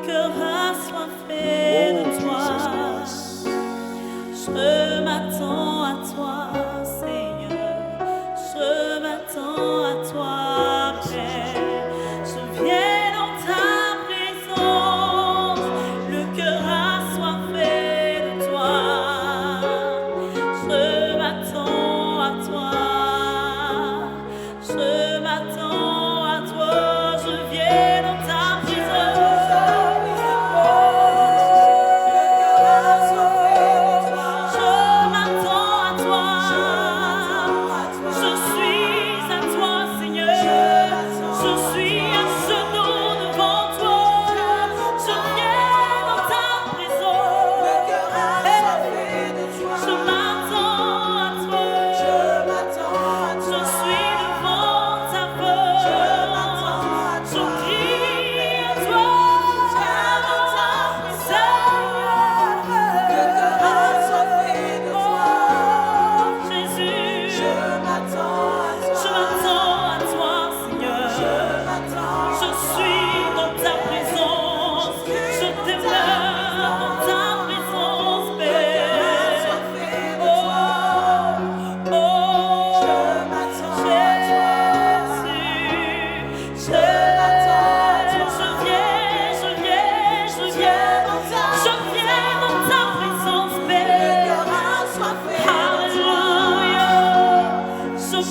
cœur assoiffé de toi. Je m'attends à toi, Seigneur. Je m'attends à toi, Père. Je viens dans ta présence, le cœur assoiffé de toi. Je m'attends à toi. Je m'attends à toi. Je viens dans ta présence. Je m'attends à toi. Je suis à toi, Seigneur. Je suis à genoux devant toi. Je viens dans ta présence. Je m'attends à toi. Je suis devant ta porte. Je crie à toi, Seigneur. Jésus, je m'attends à toi, Seigneur. Je suis dans ta présence. Je demeure dans ta présence, Père. Oh, Jésus, je viens dans ta présence, Père. Alléluia. Je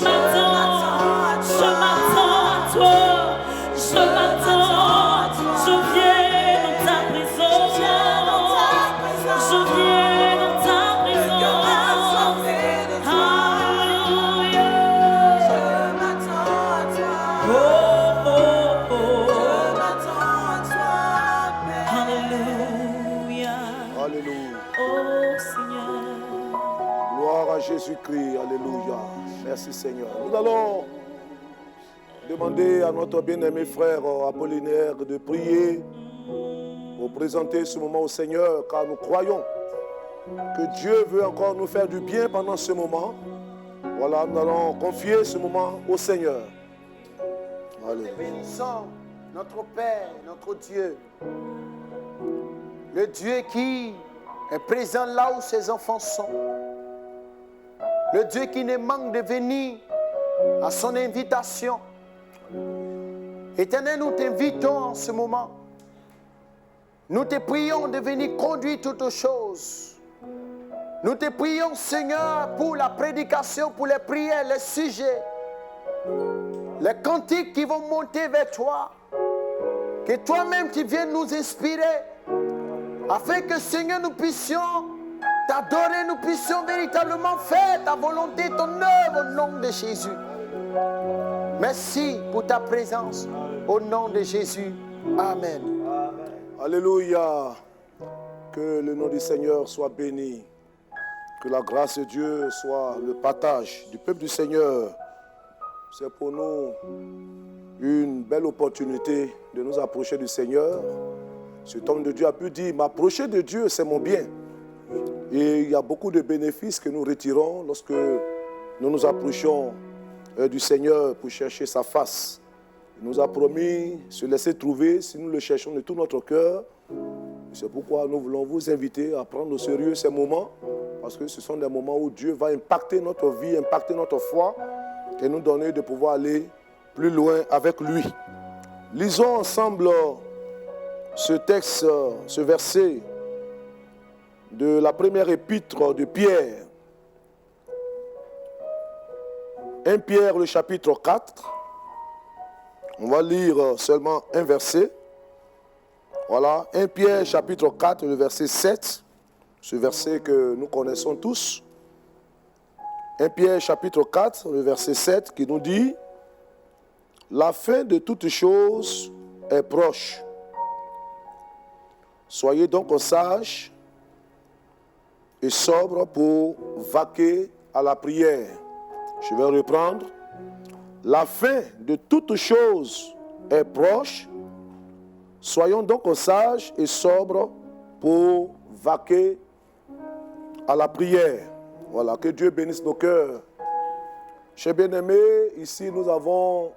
m'attends à toi. Je m'attends. Je viens dans ta présence. Je viens dans ta présence. Alléluia. Oh, oh, oh. Alléluia. Alléluia. Oh Seigneur. Gloire à Jésus-Christ. Alléluia. Merci Seigneur. Nous allons demander à notre bien-aimé frère Apollinaire de prier pour présenter ce moment au Seigneur, car nous croyons que Dieu veut encore nous faire du bien pendant ce moment. Voilà, nous allons confier ce moment au Seigneur. Alléluia. Bénissons notre Père, notre Dieu. Le Dieu qui est présent là où ses enfants sont. Le Dieu qui ne manque de venir à son invitation. Éternel, nous t'invitons en ce moment. Nous te prions de venir conduire toutes choses. Nous te prions, Seigneur, pour la prédication, pour les prières, les sujets, les cantiques qui vont monter vers toi. Que toi-même tu viennes nous inspirer, afin que, Seigneur, nous puissions t'adorer, nous puissions véritablement faire ta volonté, ton œuvre au nom de Jésus. Merci pour ta présence, au nom de Jésus. Amen. Alléluia. Que le nom du Seigneur soit béni. Que la grâce de Dieu soit le partage du peuple du Seigneur. C'est pour nous une belle opportunité de nous approcher du Seigneur. Cet homme de Dieu a pu dire, m'approcher de Dieu, c'est mon bien. Et il y a beaucoup de bénéfices que nous retirons lorsque nous nous approchons du Seigneur pour chercher sa face. Il nous a promis se laisser trouver si nous le cherchons de tout notre cœur. C'est pourquoi nous voulons vous inviter à prendre au sérieux ces moments, parce que ce sont des moments où Dieu va impacter notre vie, impacter notre foi et nous donner de pouvoir aller plus loin avec lui. Lisons ensemble ce texte, ce verset de la première épître de Pierre. 1 Pierre, le chapitre 4. On va lire seulement un verset. Voilà, 1 Pierre, chapitre 4, le verset 7. Ce verset que nous connaissons tous. 1 Pierre, chapitre 4, le verset 7, qui nous dit « La fin de toutes choses est proche. Soyez donc sages et sobres pour vaquer à la prière. » Je vais reprendre. La fin de toutes choses est proche. Soyons donc sages et sobres pour vaquer à la prière. Voilà, que Dieu bénisse nos cœurs. Chers bien-aimés, ici nous avons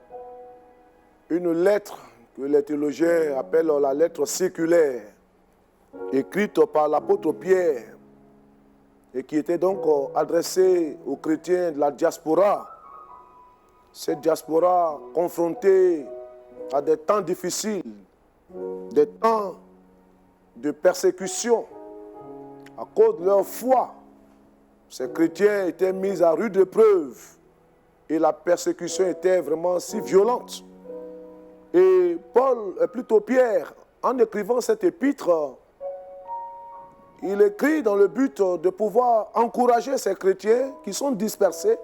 une lettre que les théologiens appellent la lettre séculaire, écrite par l'apôtre Pierre, et qui était donc adressée aux chrétiens de la diaspora. Cette diaspora confrontée à des temps difficiles, des temps de persécution à cause de leur foi. Ces chrétiens étaient mis à rude épreuve et la persécution était vraiment si violente. Et plutôt Pierre, en écrivant cette épître, il écrit dans le but de pouvoir encourager ces chrétiens qui sont dispersés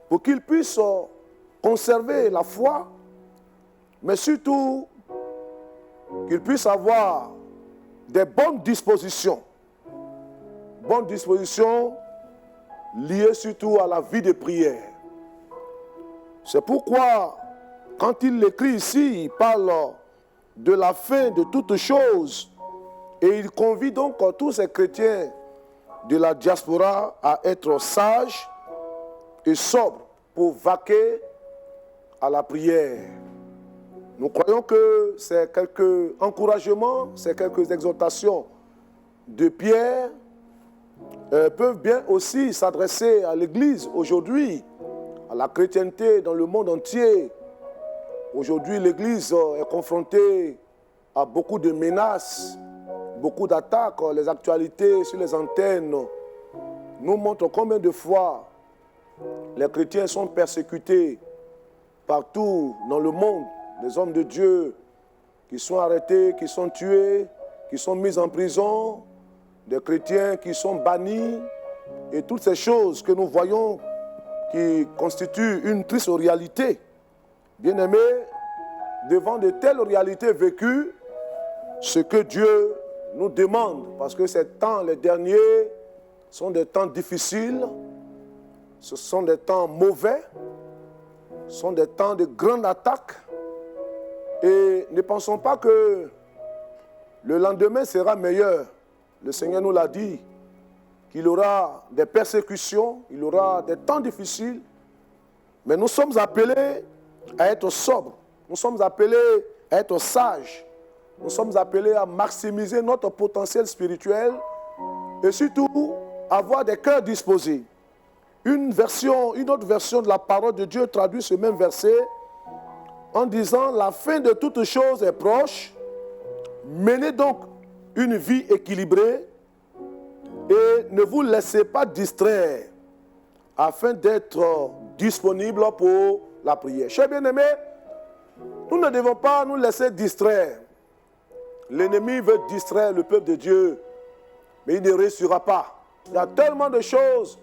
pour qu'ils puissent conserver la foi, mais surtout qu'ils puissent avoir des bonnes dispositions liées surtout à la vie de prière. C'est pourquoi, quand il l'écrit ici, il parle de la fin de toutes choses et il convie donc tous ces chrétiens de la diaspora à être sages et sobres pour vaquer à la prière. Nous croyons que c'est quelques encouragements, c'est quelques exhortations de Pierre peuvent bien aussi s'adresser à l'Église aujourd'hui, à la chrétienté dans le monde entier. Aujourd'hui, l'Église est confrontée à beaucoup de menaces, beaucoup d'attaques. Les actualités sur les antennes nous montrent combien de fois les chrétiens sont persécutés partout dans le monde. Des hommes de Dieu qui sont arrêtés, qui sont tués, qui sont mis en prison, des chrétiens qui sont bannis, et toutes ces choses que nous voyons qui constituent une triste réalité. Bien-aimés, devant de telles réalités vécues, ce que Dieu nous demande, parce que ces temps, les derniers, sont des temps difficiles, ce sont des temps mauvais, ce sont des temps de grandes attaques, et ne pensons pas que le lendemain sera meilleur. Le Seigneur nous l'a dit, qu'il y aura des persécutions, il y aura des temps difficiles, mais nous sommes appelés à être sobres, nous sommes appelés à être sages, nous sommes appelés à maximiser notre potentiel spirituel et surtout avoir des cœurs disposés. Une autre version de la parole de Dieu traduit ce même verset en disant « La fin de toutes choses est proche, menez donc une vie équilibrée et ne vous laissez pas distraire afin d'être disponible pour la prière. » Chers bien-aimés, nous ne devons pas nous laisser distraire. L'ennemi veut distraire le peuple de Dieu, mais il ne réussira pas. Il y a tellement de choses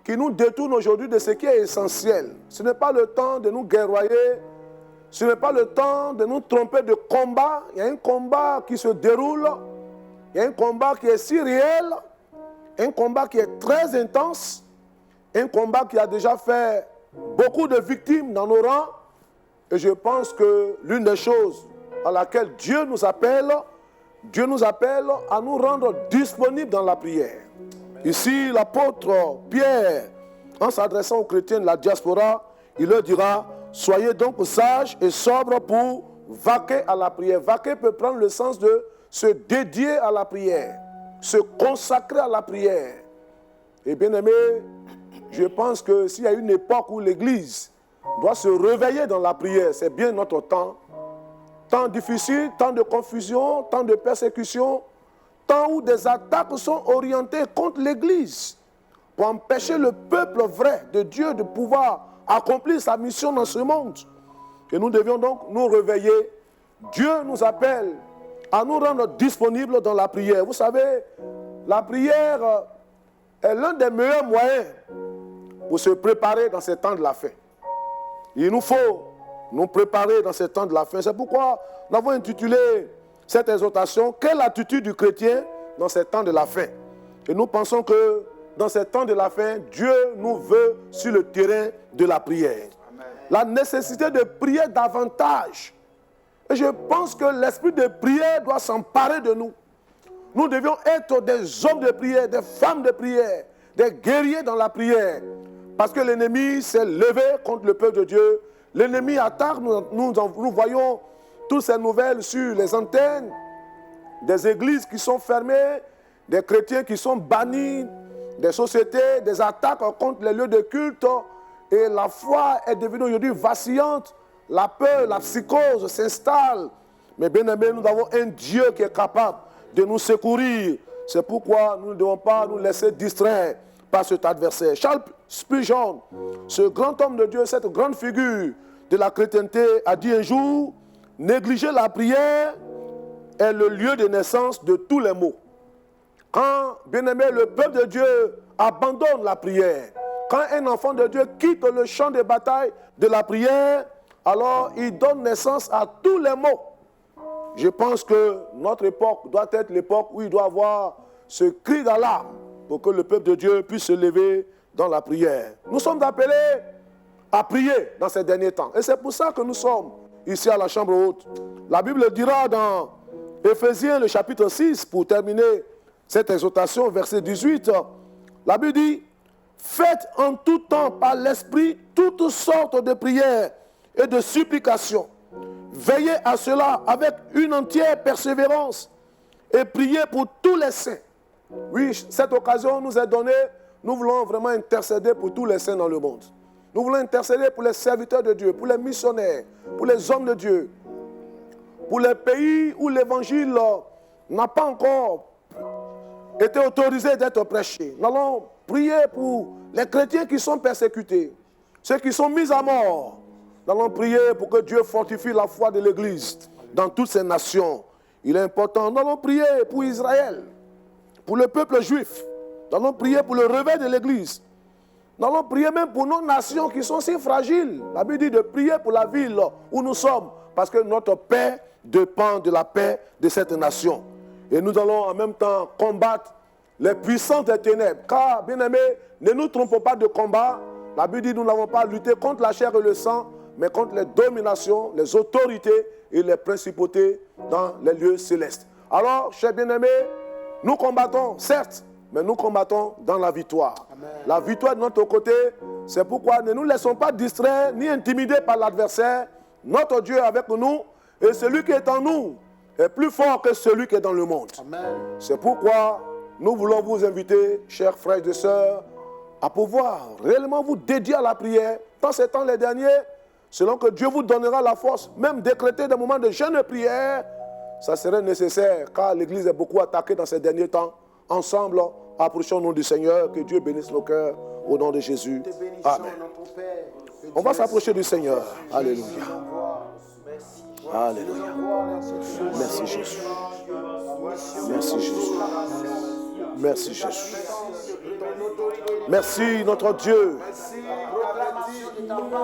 qui nous détournent aujourd'hui de ce qui est essentiel. Ce n'est pas le temps de nous guerroyer, ce n'est pas le temps de nous tromper de combat. Il y a un combat qui se déroule, il y a un combat qui est si réel, un combat qui est très intense, un combat qui a déjà fait beaucoup de victimes dans nos rangs. Et je pense que l'une des choses à laquelle Dieu nous appelle à nous rendre disponibles dans la prière. Ici, l'apôtre Pierre, en s'adressant aux chrétiens de la diaspora, il leur dira « Soyez donc sages et sobres pour vaquer à la prière ». Vaquer peut prendre le sens de se dédier à la prière, se consacrer à la prière. Et bien aimé, je pense que s'il y a une époque où l'Église doit se réveiller dans la prière, c'est bien notre temps. Temps difficile, temps de confusion, temps de persécution, temps où des attaques sont orientées contre l'Église pour empêcher le peuple vrai de Dieu de pouvoir accomplir sa mission dans ce monde. Et nous devions donc nous réveiller. Dieu nous appelle à nous rendre disponibles dans la prière. Vous savez, la prière est l'un des meilleurs moyens pour se préparer dans ces temps de la fin. Il nous faut nous préparer dans ces temps de la fin. C'est pourquoi nous avons intitulé cette exhortation « Quelle attitude du chrétien dans ces temps de la fin ?» Et nous pensons que dans ces temps de la fin, Dieu nous veut sur le terrain de la prière. Amen. La nécessité de prier davantage. Et je pense que l'esprit de prière doit s'emparer de nous. Nous devions être des hommes de prière, des femmes de prière, des guerriers dans la prière. Parce que l'ennemi s'est levé contre le peuple de Dieu. l'ennemi attaque, nous voyons toutes ces nouvelles sur les antennes, des églises qui sont fermées, des chrétiens qui sont bannis, des sociétés, des attaques contre les lieux de culte. Et la foi est devenue aujourd'hui vacillante. La peur, la psychose s'installe. Mais bien aimé, nous avons un Dieu qui est capable de nous secourir. C'est pourquoi nous ne devons pas nous laisser distraire par cet adversaire. Charles Spurgeon, ce grand homme de Dieu, cette grande figure de la chrétienté, a dit un jour, négliger la prière est le lieu de naissance de tous les maux. Quand, bien aimé, le peuple de Dieu abandonne la prière, quand un enfant de Dieu quitte le champ de bataille de la prière, alors il donne naissance à tous les maux. Je pense que notre époque doit être l'époque où il doit avoir ce cri d'alarme pour que le peuple de Dieu puisse se lever dans la prière. Nous sommes appelés à prier dans ces derniers temps. Et c'est pour ça que nous sommes ici à la chambre haute. La Bible dira dans Éphésiens, le chapitre 6, pour terminer cette exhortation, verset 18, la Bible dit « Faites en tout temps par l'Esprit toutes sortes de prières et de supplications. Veillez à cela avec une entière persévérance et priez pour tous les saints. » Oui, cette occasion nous est donnée. Nous voulons vraiment intercéder pour tous les saints dans le monde. Nous voulons intercéder pour les serviteurs de Dieu, pour les missionnaires, pour les hommes de Dieu, pour les pays où l'évangile n'a pas encore été autorisé d'être prêché. Nous allons prier pour les chrétiens qui sont persécutés, ceux qui sont mis à mort. Nous allons prier pour que Dieu fortifie la foi de l'Église dans toutes ces nations. Il est important. Nous allons prier pour Israël, pour le peuple juif. Nous allons prier pour le réveil de l'Église. Nous allons prier même pour nos nations qui sont si fragiles. La Bible dit de prier pour la ville où nous sommes, parce que notre paix dépend de la paix de cette nation. Et nous allons en même temps combattre les puissances des ténèbres. Car, bien aimés, ne nous trompons pas de combat. La Bible dit que nous n'avons pas lutté contre la chair et le sang, mais contre les dominations, les autorités et les principautés dans les lieux célestes. Alors, chers bien-aimés, nous combattons, certes, mais nous combattons dans la victoire. Amen. La victoire est de notre côté. C'est pourquoi ne nous laissons pas distraire ni intimider par l'adversaire. Notre Dieu est avec nous et celui qui est en nous est plus fort que celui qui est dans le monde. C'est pourquoi nous voulons vous inviter, chers frères et sœurs, à pouvoir réellement vous dédier à la prière dans ces temps les derniers, selon que Dieu vous donnera la force, même décréter des moments de jeûne et prière, ça serait nécessaire, car l'Église est beaucoup attaquée dans ces derniers temps. Ensemble, approchons-nous du Seigneur, que Dieu bénisse nos cœurs, au nom de Jésus. Amen. On va s'approcher du Seigneur. Alléluia. Alléluia. Merci Jésus. Merci Jésus. Merci Jésus. Merci notre Dieu.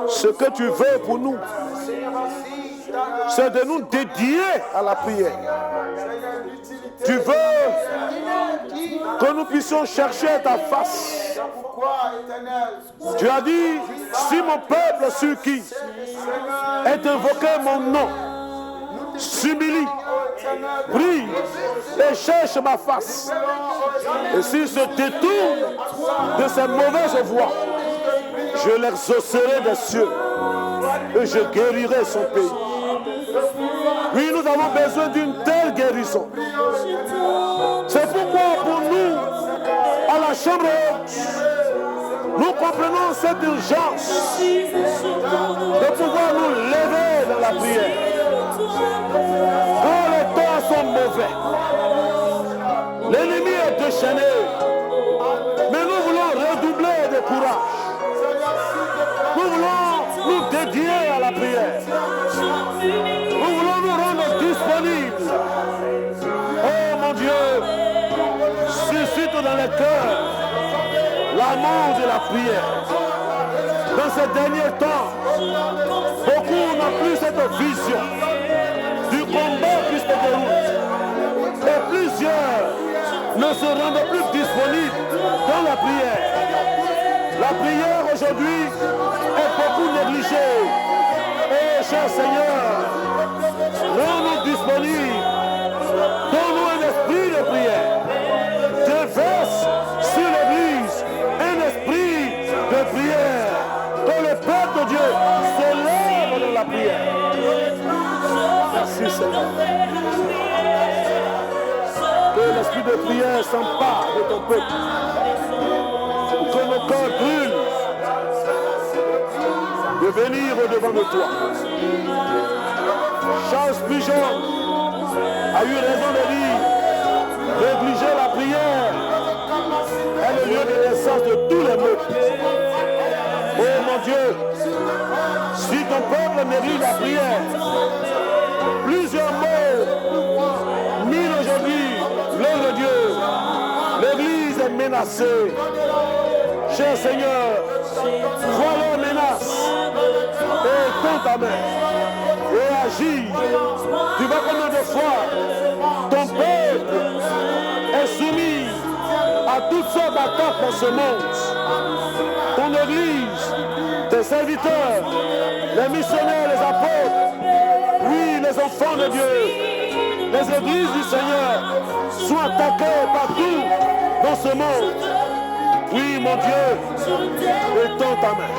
Ce que tu veux pour nous, c'est de nous dédier à la prière. Tu veux que nous puissions chercher ta face. Tu as dit, si mon peuple sur qui est invoqué mon nom, s'humilie, prie et cherche ma face. Et s'il se détourne de ces mauvaises voies, je l'exaucerai des cieux et je guérirai son pays. Oui, nous avons besoin d'une telle guérison. C'est pourquoi pour nous, à la chambre haute, nous comprenons cette urgence de pouvoir nous lever dans la prière. Quand les temps sont mauvais, l'ennemi est déchaîné, mais nous voulons redoubler de courage. Nous voulons nous dédier à la prière. Nous voulons nous rendre disponibles. Oh mon Dieu, suscite dans les cœurs l'amour de la prière. Dans ces derniers temps, beaucoup n'ont plus cette vision du combat qui se déroule. Et plusieurs ne se rendent plus disponibles dans la prière. La prière aujourd'hui est beaucoup négligée. Et cher Seigneur, rends-nous disponibles. Donne-nous un esprit de prière. Déverse sur l'Église un esprit de prière. Que le peuple de Dieu se lève Que l'esprit de prière s'empare de ton peuple. Pour que nos cœurs brûlent de venir au-devant de toi. Charles Spurgeon a eu raison de dire: négliger la prière est le lieu de naissance de tous les maux. Oh mon Dieu, si ton peuple néglige la prière, plusieurs mots mille aujourd'hui, l'œuvre de Dieu, l'Église est menacée. Cher Seigneur, vois leurs menaces et tends ta main et agis. Tu vois combien de fois ton peuple est soumis à toutes sortes d'attaques dans ce monde. Ton Église, tes serviteurs, les missionnaires, les apôtres, oui, les enfants de Dieu, les églises du Seigneur sont attaquées partout dans ce monde. Oui, mon Dieu, étends ta main.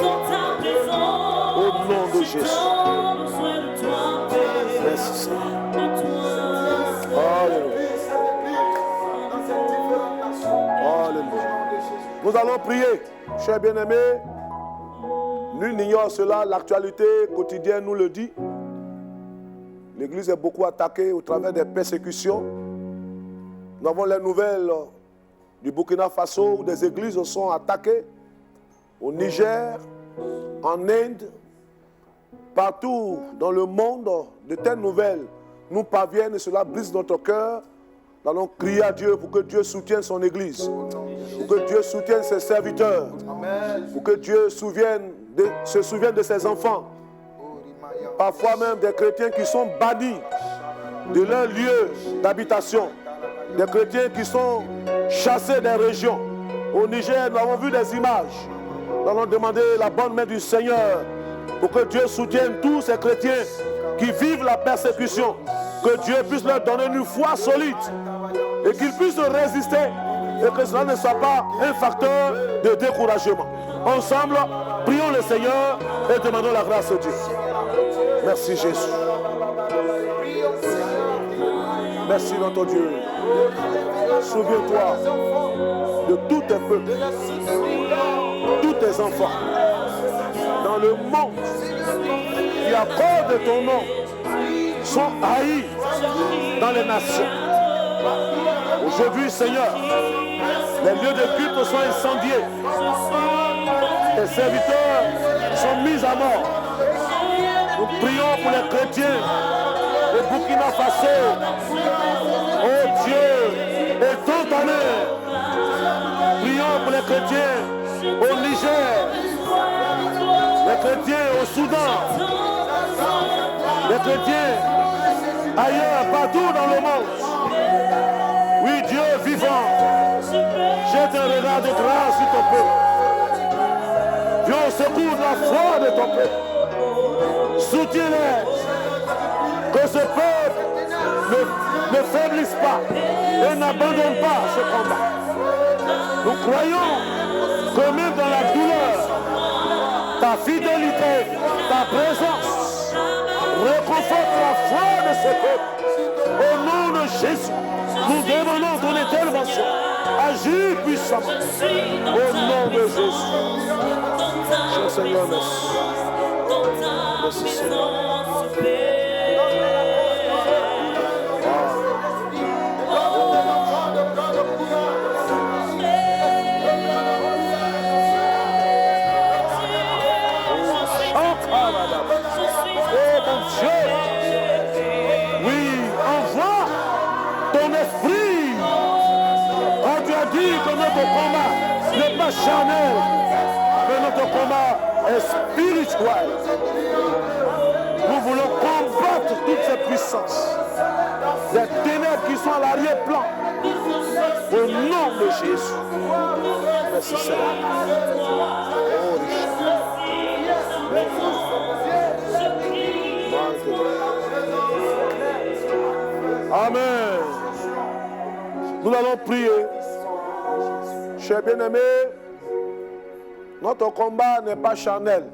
Au nom de Jésus. Merci Seigneur. Alléluia. Alléluia. Nous allons prier, chers bien-aimés. Nul n'ignore cela, l'actualité quotidienne nous le dit. L'Église est beaucoup attaquée au travers des persécutions. Nous avons les nouvelles du Burkina Faso où des églises sont attaquées. Au Niger, en Inde, partout dans le monde, de telles nouvelles nous parviennent et cela brise notre cœur. Nous allons crier à Dieu pour que Dieu soutienne son Église, pour que Dieu soutienne ses serviteurs, pour que Dieu se souvienne de ses enfants. Parfois même des chrétiens qui sont bannis de leur lieu d'habitation, des chrétiens qui sont chassés des régions. Au Niger, nous avons vu des images. Nous allons demander la bonne main du Seigneur pour que Dieu soutienne tous ces chrétiens qui vivent la persécution, que Dieu puisse leur donner une foi solide et qu'ils puissent résister et que cela ne soit pas un facteur de découragement. Ensemble, prions le Seigneur et demandons la grâce de Dieu. Merci Jésus. Merci notre Dieu. Souviens-toi de tous tes peuples, tous tes enfants dans le monde qui à cause de ton nom sont haïs dans les nations. Aujourd'hui, Seigneur, les lieux de culte sont incendiés. Tes serviteurs sont mis à mort. Nous prions pour les chrétiens au Burkina Faso. Oh Dieu, étends ta main. Prions pour les chrétiens au Niger, les chrétiens au Soudan, les chrétiens ailleurs, partout dans le monde. Oui, Dieu vivant, jette un regard de grâce sur ton peuple. Viens au secours de la foi de ton peuple. Soutiens-les. Que ce peuple ne faiblisse pas et n'abandonne pas ce combat. Nous croyons que même dans la douleur, ta fidélité, ta présence réconforte la foi de ce peuple. Au nom de Jésus, nous demandons ton intervention. Agis puissamment. Au nom de Jésus. Cher Seigneur, merci. Merci Seigneur. Notre combat n'est pas charnel, mais notre combat est spirituel. Nous voulons combattre toutes ces puissances, les ténèbres qui sont à l'arrière-plan. Au nom de Jésus. Merci Seigneur. Amen. Nous allons prier. Chers bien-aimés, notre combat n'est pas charnel.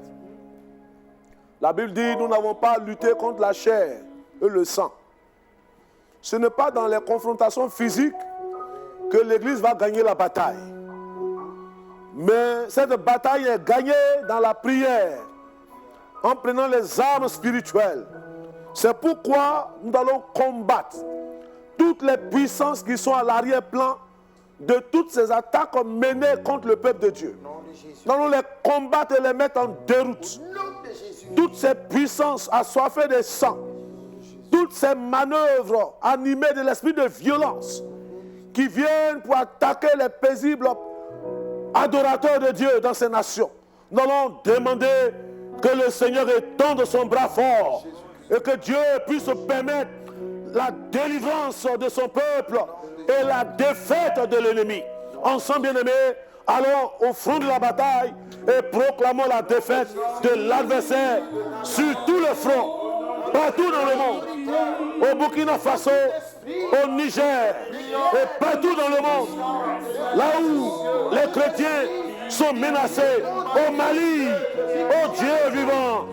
La Bible dit, nous n'avons pas lutté contre la chair et le sang, ce n'est pas dans les confrontations physiques que l'Église va gagner la bataille. Mais cette bataille est gagnée dans la prière, en prenant les armes spirituelles. C'est pourquoi nous allons combattre toutes les puissances qui sont à l'arrière-plan de toutes ces attaques menées contre le peuple de Dieu. Nous allons les combattre et les mettre en déroute. Toutes ces puissances assoiffées de sang, toutes ces manœuvres animées de l'esprit de violence qui viennent pour attaquer les paisibles adorateurs de Dieu dans ces nations. Nous allons demander que le Seigneur étende son bras fort et que Dieu puisse permettre la délivrance de son peuple et la défaite de l'ennemi. Ensemble, bien-aimés, allons au front de la bataille et proclamons la défaite de l'adversaire sur tout le front, partout dans le monde, au Burkina Faso, au Niger et partout dans le monde, là où les chrétiens sont menacés, au Mali, ô Dieu vivant,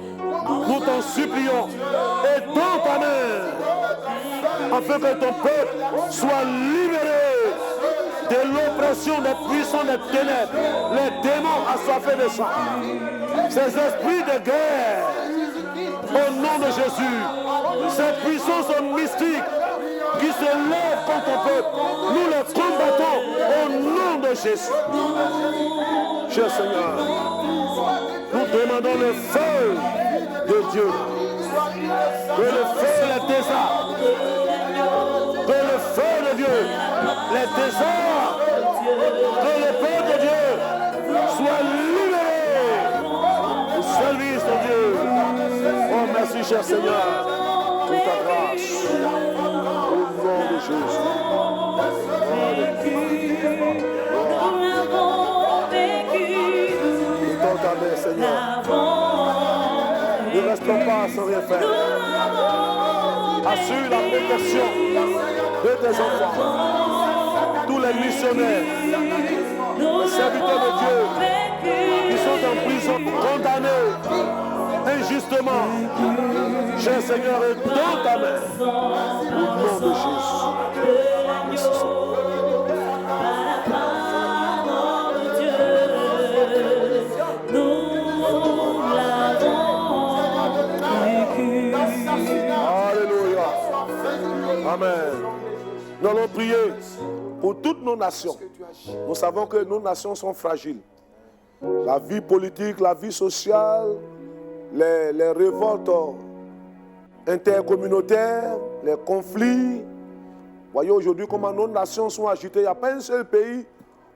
nous t'en supplions, et dans ta main, afin que ton peuple soit libéré de l'oppression des puissants des ténèbres, les démons assoiffés de sang, ces esprits de guerre, au nom de Jésus, ces puissances mystiques qui se lèvent contre ton peuple, nous les combattons au nom de Jésus. Cher Seigneur, nous demandons le feu de Dieu, que le feu les désarme, que le feu de Dieu les désarme, que le peuple de Dieu soit libéré au service de Dieu. Oh merci cher Seigneur pour ta grâce, au nom de Jésus. Nous t'entendons Seigneur. Ne restons pas sans rien faire. Assure la protection de tes enfants, tous les missionnaires, les serviteurs de Dieu qui sont en prison, condamnés injustement. Cher Seigneur, étends ta main au nom de Jésus. Alléluia. Amen. Nous allons prier pour toutes nos nations. Nous savons que nos nations sont fragiles. La vie politique, la vie sociale, les révoltes intercommunautaires, les conflits. Voyez aujourd'hui comment nos nations sont agitées. Il n'y a pas un seul pays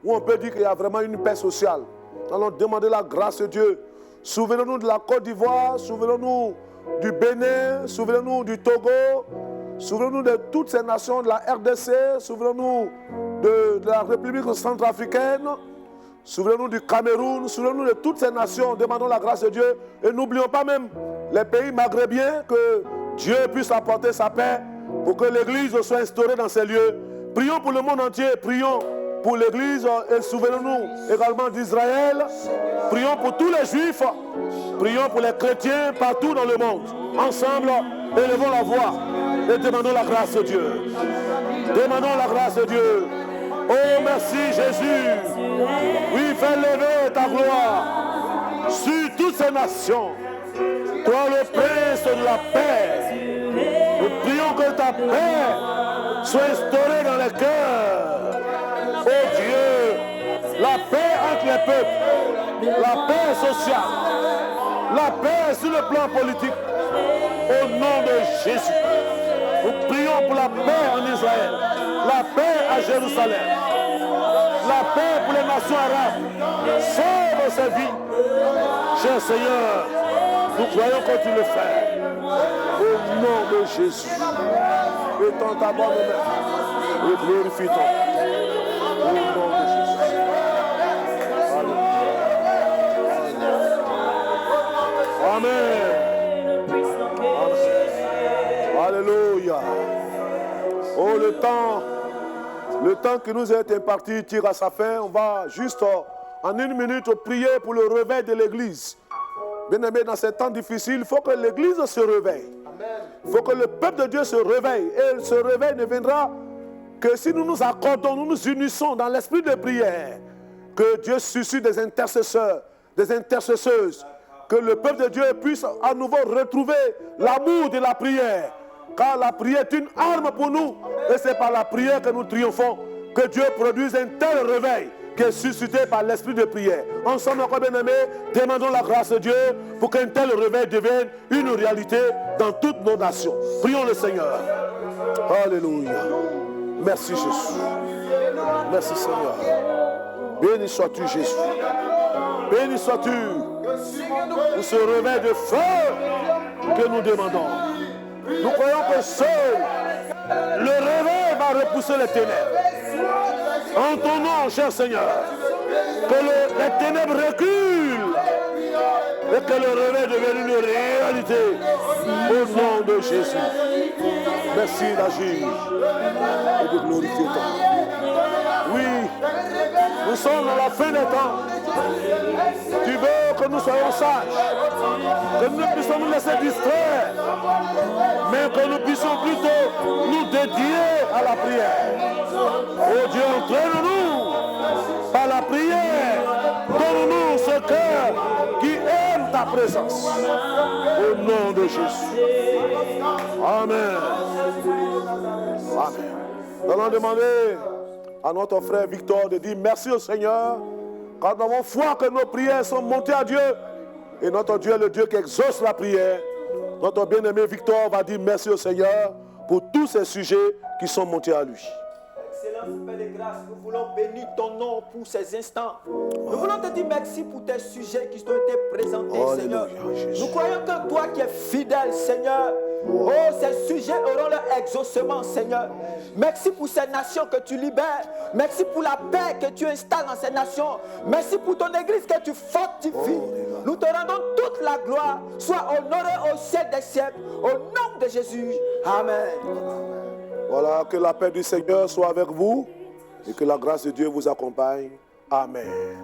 où on peut dire qu'il y a vraiment une paix sociale. Nous allons demander la grâce de Dieu. Souvenons-nous de la Côte d'Ivoire, souvenons-nous du Bénin, souvenons-nous du Togo, souvenons-nous de toutes ces nations de la RDC, souvenons-nous de la République centrafricaine, souvenons-nous du Cameroun, souvenons-nous de toutes ces nations, demandons la grâce de Dieu et n'oublions pas même les pays maghrébiens, que Dieu puisse apporter sa paix pour que l'Église soit instaurée dans ces lieux. Prions pour le monde entier, prions pour l'Église et souvenons-nous également d'Israël. Prions pour tous les Juifs, prions pour les chrétiens partout dans le monde. Ensemble, élevons la voix et demandons la grâce de Dieu. Demandons la grâce de Dieu. Oh merci Jésus. Oui, fais lever ta gloire sur toutes ces nations. Toi le prince de la paix. Nous prions que ta paix soit instaurée dans les cœurs. Oh Dieu, la paix entre les peuples, la paix sociale, la paix sur le plan politique. Au nom de Jésus, nous prions pour la paix en Israël, la paix à Jérusalem, la paix pour les nations arabes. Sauve ces vies. Cher Seigneur, nous croyons que tu le fais. Au nom de Jésus, étends ta bonne main et glorifie ton nom. Au nom de Jésus. Amen. Alléluia. Oh, le temps qui nous est imparti tire à sa fin. On va juste en une minute prier pour le réveil de l'Église. Bien aimé, dans ces temps difficiles, il faut que l'Église se réveille. Amen. Il faut que le peuple de Dieu se réveille. Et ce réveil ne viendra que si nous nous accordons, nous nous unissons dans l'esprit de prière. Que Dieu suscite des intercesseurs, des intercesseuses. Que le peuple de Dieu puisse à nouveau retrouver l'amour de la prière. Car la prière est une arme pour nous. Et c'est par la prière que nous triomphons. Que Dieu produise un tel réveil qui est suscité par l'esprit de prière. Ensemble, encore bien-aimés, demandons la grâce de Dieu pour qu'un tel réveil devienne une réalité dans toutes nos nations. Prions le Seigneur. Alléluia. Merci Jésus. Merci Seigneur. Béni sois-tu Jésus. Béni sois-tu pour ce réveil de feu que nous demandons. Nous croyons que seul le réveil va repousser les ténèbres. En ton nom, cher Seigneur, que les ténèbres reculent et que le réveil devienne une réalité au nom de Jésus. Merci d'agir et de glorifier ton nom. Oui, nous sommes dans la fin des temps. Tu veux que nous soyons sages, que nous ne puissions nous laisser distraire, mais que nous puissions plutôt nous dédier à la prière. Oh Dieu, entraîne-nous par la prière. Donne-nous ce cœur qui aime ta présence. Au nom de Jésus. Amen. Amen. Nous allons demander à notre frère Victor de dire merci au Seigneur, car nous avons foi que nos prières sont montées à Dieu. Et notre Dieu est le Dieu qui exauce la prière. Notre bien-aimé Victor va dire merci au Seigneur pour tous ces sujets qui sont montés à lui. Excellence, Père de grâce, nous voulons bénir ton nom pour ces instants. Nous voulons te dire merci pour tes sujets qui t'ont été présentés, Seigneur. Nous croyons que toi qui es fidèle, Seigneur, oh, ces sujets auront leur exaucement, Seigneur. Merci pour ces nations que tu libères. Merci pour la paix que tu installes dans ces nations. Merci pour ton église que tu fortifies. Nous te rendons toute la gloire. Sois honoré au siècle des siècles. Au nom de Jésus. Amen. Voilà, que la paix du Seigneur soit avec vous et que la grâce de Dieu vous accompagne. Amen.